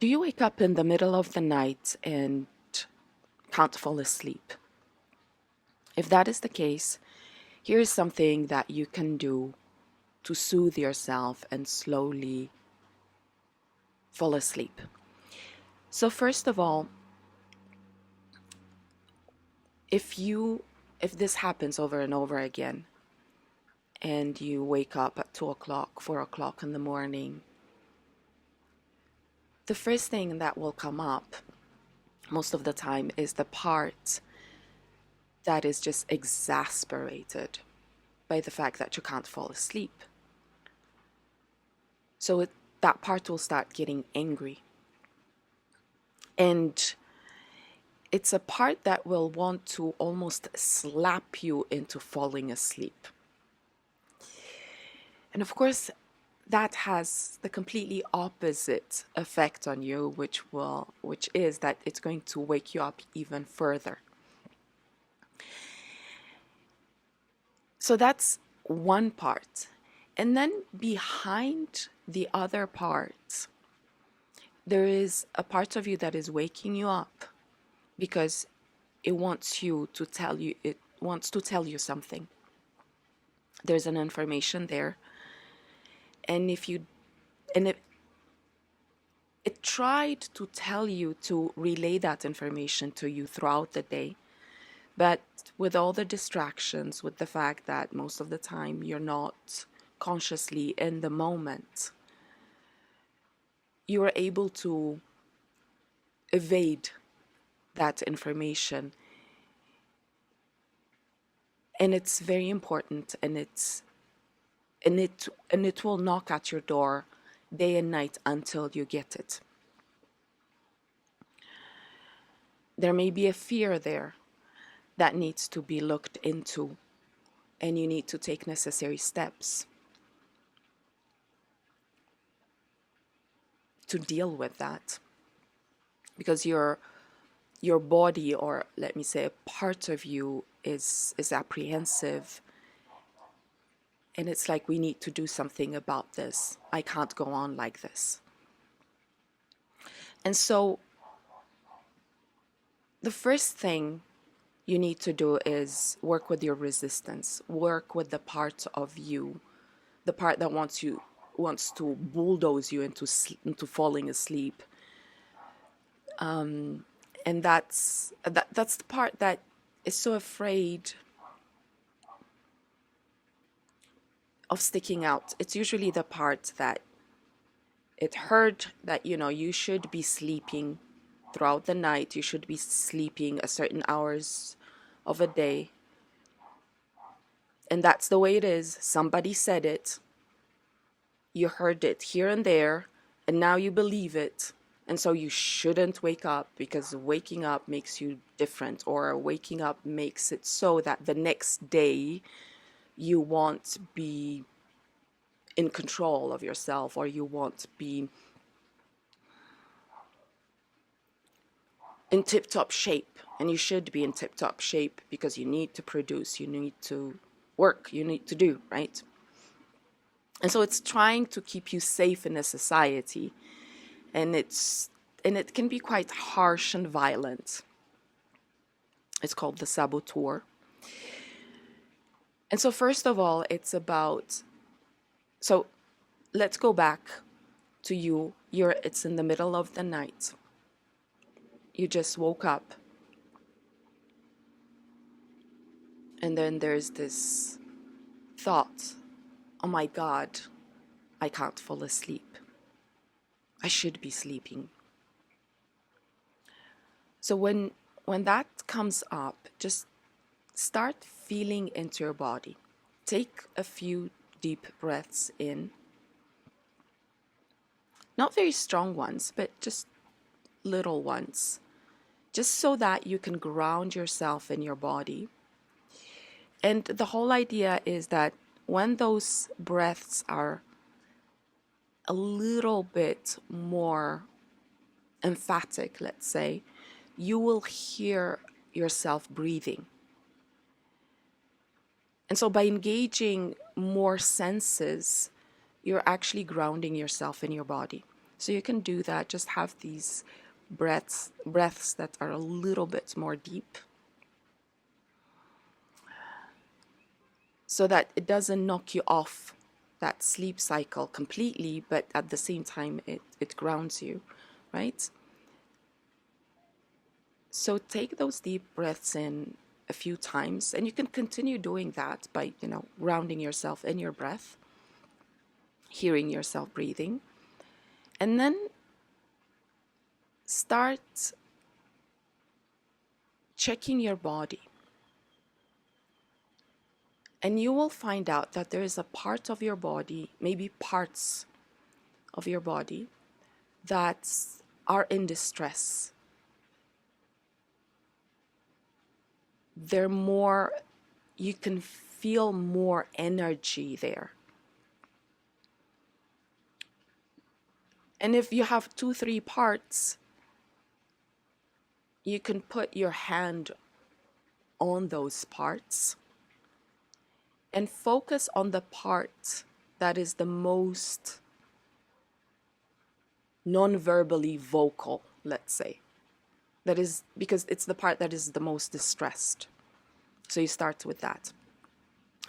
Do you wake up in the middle of the night and can't fall asleep? If that is the case, here is something that you can do to soothe yourself and slowly fall asleep. So first of all, if this happens over and over again and you wake up at 2 o'clock, 4 o'clock in the morning, the first thing that will come up most of the time is the part that is just exasperated by the fact that you can't fall asleep. So that part will start getting angry. And it's a part that will want to almost slap you into falling asleep. And of course, that has the completely opposite effect on you, which is that it's going to wake you up even further. So that's one part. And then behind the other parts, there is a part of you that is waking you up because it wants to tell you something. There's an information there. And it tried to tell you to relay that information to you throughout the day. But with all the distractions, with the fact that most of the time you're not consciously in the moment, you are able to evade that information. And it's very important, and it will knock at your door day and night until you get it. There may be a fear there that needs to be looked into, and you need to take necessary steps to deal with that, because your body, or let me say a part of you, is apprehensive, and it's like, we need to do something about this. I can't go on like this. And so the first thing you need to do is work with your resistance, work with the part of you, the part that wants to bulldoze you into falling asleep. And that's the part that is so afraid of sticking out. It's usually the part that it heard that, you should be sleeping throughout the night. You should be sleeping a certain hours of a day. And that's the way it is. Somebody said it. You heard it here and there, and now you believe it. And so you shouldn't wake up, because waking up makes you different, or waking up makes it so that the next day you won't be in control of yourself, or you won't be in tip-top shape. And you should be in tip-top shape because you need to produce, you need to work, you need to do, right? And so it's trying to keep you safe in a society, and it can be quite harsh and violent. It's called the saboteur. And so first of all, so let's go back to you. It's in the middle of the night. You just woke up. And then there's this thought, oh my God, I can't fall asleep. I should be sleeping. So when that comes up, just start feeling into your body. Take a few deep breaths in. Not very strong ones, but just little ones. Just so that you can ground yourself in your body. And the whole idea is that when those breaths are a little bit more emphatic, let's say, you will hear yourself breathing. And so by engaging more senses, you're actually grounding yourself in your body. So you can do that. Just have these breaths that are a little bit more deep, so that it doesn't knock you off that sleep cycle completely, but at the same time it grounds you, right? So take those deep breaths in a few times, and you can continue doing that by, grounding yourself in your breath, hearing yourself breathing, and then start checking your body. And you will find out that there is a part of your body, maybe parts of your body, that are in distress. They're more, you can feel more energy there. And if you have 2, 3 parts, you can put your hand on those parts and focus on the part that is the most non-verbally vocal, let's say. That is because it's the part that is the most distressed. So you start with that.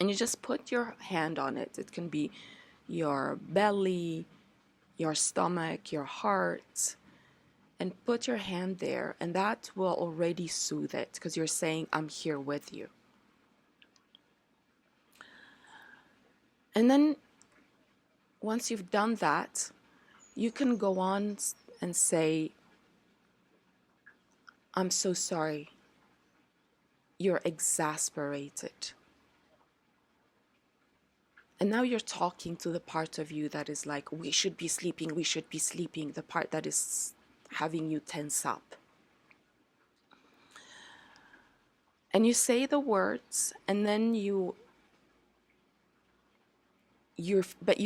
And you just put your hand on it. It can be your belly, your stomach, your heart, and put your hand there. And that will already soothe it because you're saying, I'm here with you. And then once you've done that, you can go on and say, I'm so sorry. You're exasperated. And now you're talking to the part of you that is like, we should be sleeping, the part that is having you tense up. And you say the words, and then you're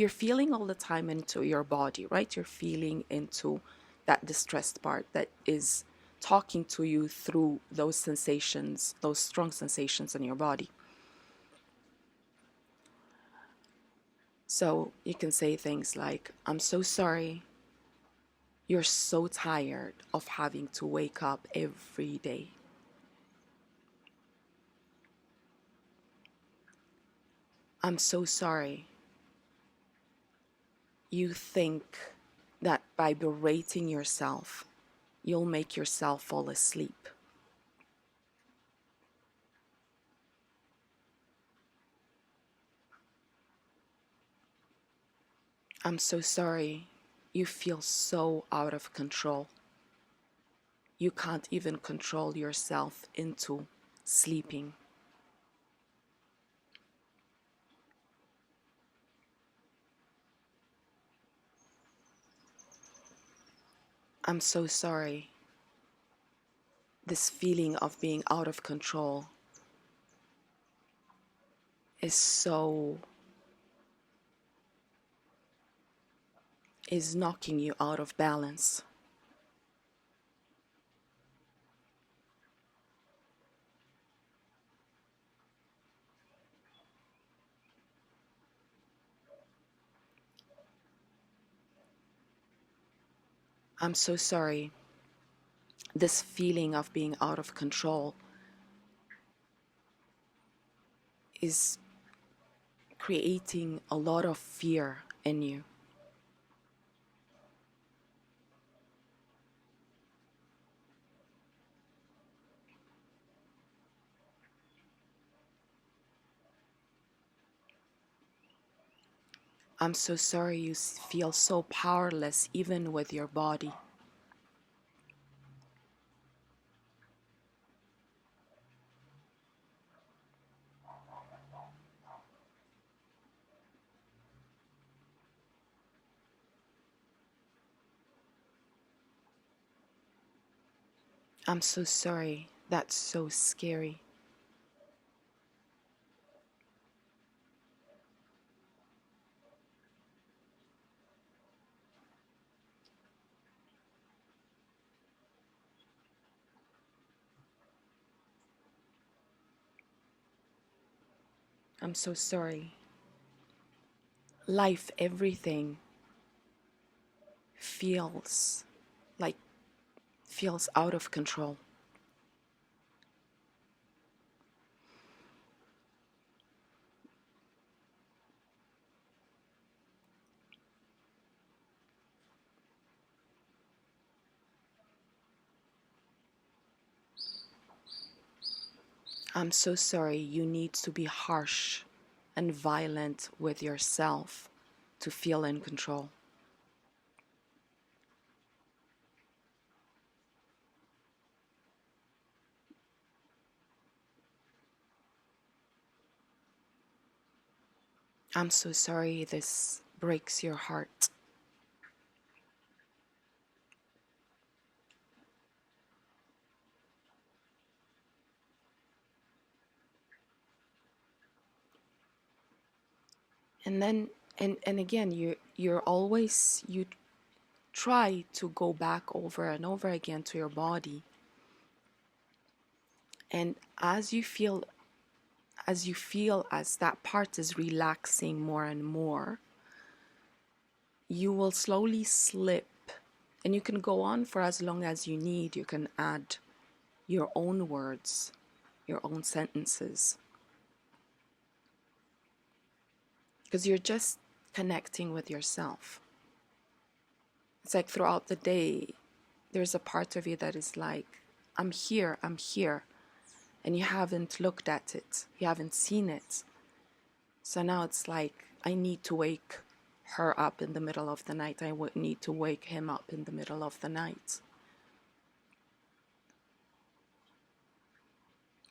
feeling all the time into your body, right? You're feeling into that distressed part that is talking to you through those sensations, those strong sensations in your body. So you can say things like, I'm so sorry. You're so tired of having to wake up every day. I'm so sorry. You think that by berating yourself, you'll make yourself fall asleep. I'm so sorry. You feel so out of control. You can't even control yourself into sleeping. I'm so sorry. This feeling of being out of control is knocking you out of balance. I'm so sorry. This feeling of being out of control is creating a lot of fear in you. I'm so sorry you feel so powerless even with your body. I'm so sorry. That's so scary. I'm so sorry. Life, everything feels like feels out of control. I'm so sorry. You need to be harsh and violent with yourself to feel in control. I'm so sorry this breaks your heart. And then and again you're always you try to go back over and over again to your body. And as that part is relaxing more and more, you will slowly slip. And you can go on for as long as you need. You can add your own words, your own sentences, because you're just connecting with yourself. It's like throughout the day, there's a part of you that is like, I'm here, and you haven't looked at it, you haven't seen it. So now it's like, I need to wake her up in the middle of the night. I would need to wake him up in the middle of the night.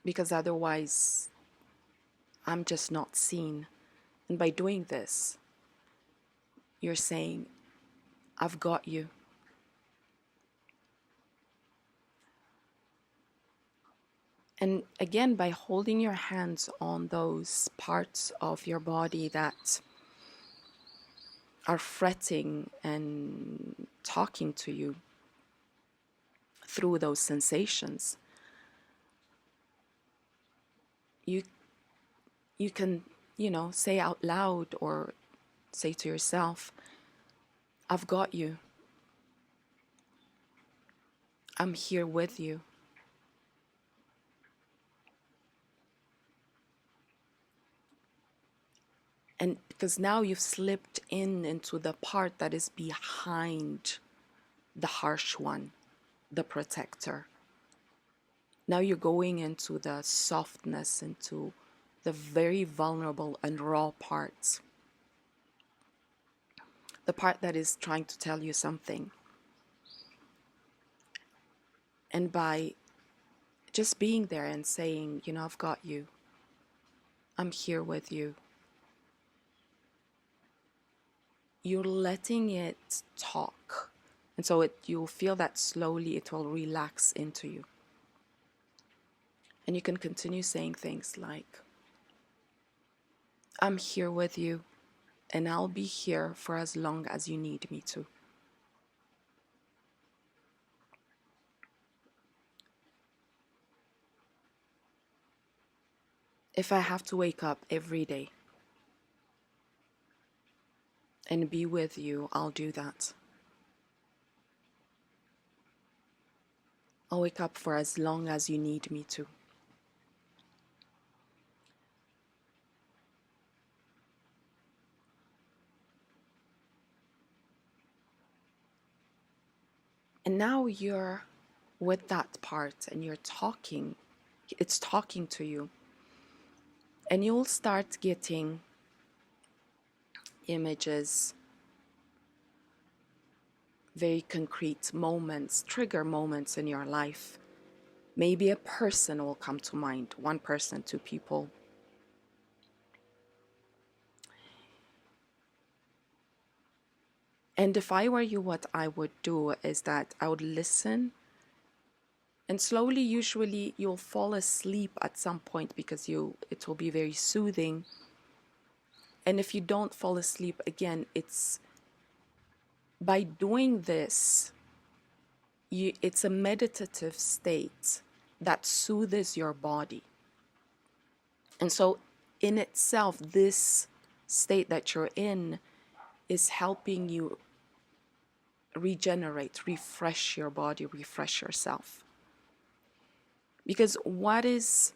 Because otherwise, I'm just not seen. And by doing this, you're saying, I've got you. And again, by holding your hands on those parts of your body that are fretting and talking to you through those sensations, you can, say out loud or say to yourself, I've got you. I'm here with you. And because now you've slipped into the part that is behind the harsh one, the protector. Now you're going into the softness, into the very vulnerable and raw parts. The part that is trying to tell you something. And by just being there and saying, I've got you. I'm here with you. You're letting it talk. And so you'll feel that slowly it will relax into you. And you can continue saying things like, I'm here with you, and I'll be here for as long as you need me to. If I have to wake up every day and be with you, I'll do that. I'll wake up for as long as you need me to. And now you're with that part and you're talking, it's talking to you. And you'll start getting images, very concrete moments, trigger moments in your life. Maybe a person will come to mind, one person, two people. And if I were you, what I would do is that I would listen. And slowly, usually, you'll fall asleep at some point because it will be very soothing. And if you don't fall asleep, again, it's by doing this, it's a meditative state that soothes your body. And so in itself, this state that you're in is helping you regenerate, refresh your body, refresh yourself. Because what is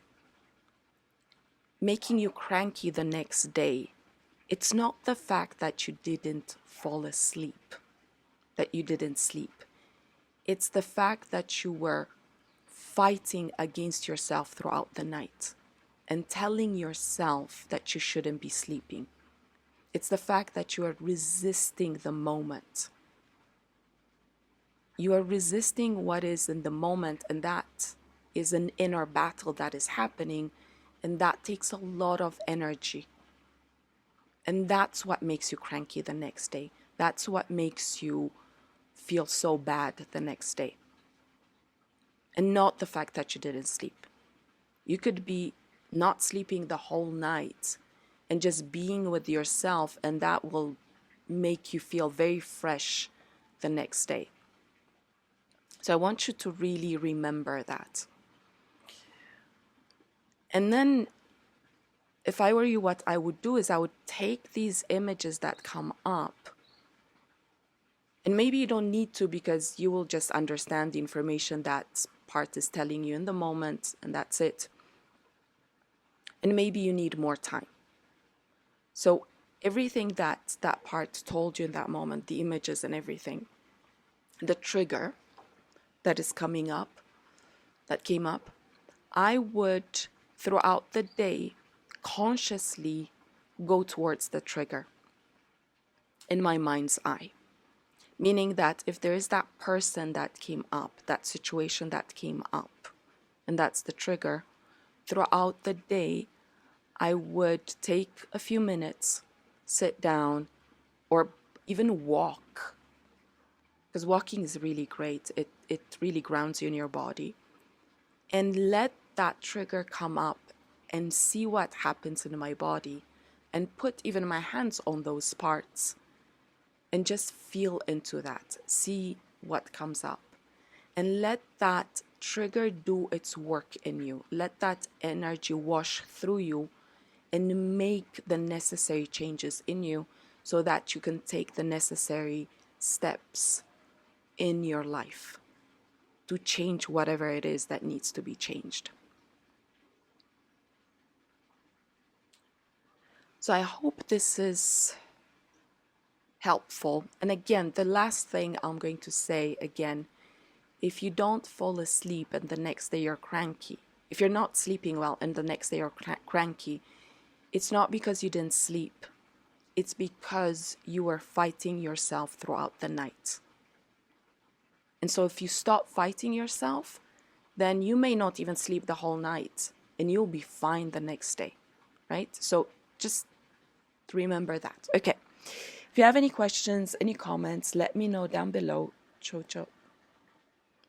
making you cranky the next day, it's not the fact that you didn't fall asleep, that you didn't sleep. It's the fact that you were fighting against yourself throughout the night and telling yourself that you shouldn't be sleeping. It's the fact that you are resisting the moment. You are resisting what is in the moment, and that is an inner battle that is happening, and that takes a lot of energy. And that's what makes you cranky the next day. That's what makes you feel so bad the next day. And not the fact that you didn't sleep. You could be not sleeping the whole night and just being with yourself, and that will make you feel very fresh the next day. So I want you to really remember that. And then, if I were you, what I would do is I would take these images that come up, and maybe you don't need to, because you will just understand the information that part is telling you in the moment, and that's it. And maybe you need more time. So everything that part told you in that moment, the images and everything, the trigger that is coming up, that came up, I would, throughout the day, consciously go towards the trigger in my mind's eye. Meaning that if there is that person that came up, that situation that came up, and that's the trigger, throughout the day, I would take a few minutes, sit down, or even walk. Because walking is really great. It really grounds you in your body. And let that trigger come up and see what happens in my body, and put even my hands on those parts and just feel into that. See what comes up. And let that trigger do its work in you. Let that energy wash through you and make the necessary changes in you so that you can take the necessary steps in your life to change whatever it is that needs to be changed. So I hope this is helpful. And again, the last thing I'm going to say again, if you don't fall asleep and the next day you're cranky, if you're not sleeping well and the next day you're cranky, it's not because you didn't sleep. It's because you were fighting yourself throughout the night. And so if you stop fighting yourself, then you may not even sleep the whole night and you'll be fine the next day, right? So just remember that. Okay. If you have any questions, any comments, let me know down below. Ciao, ciao.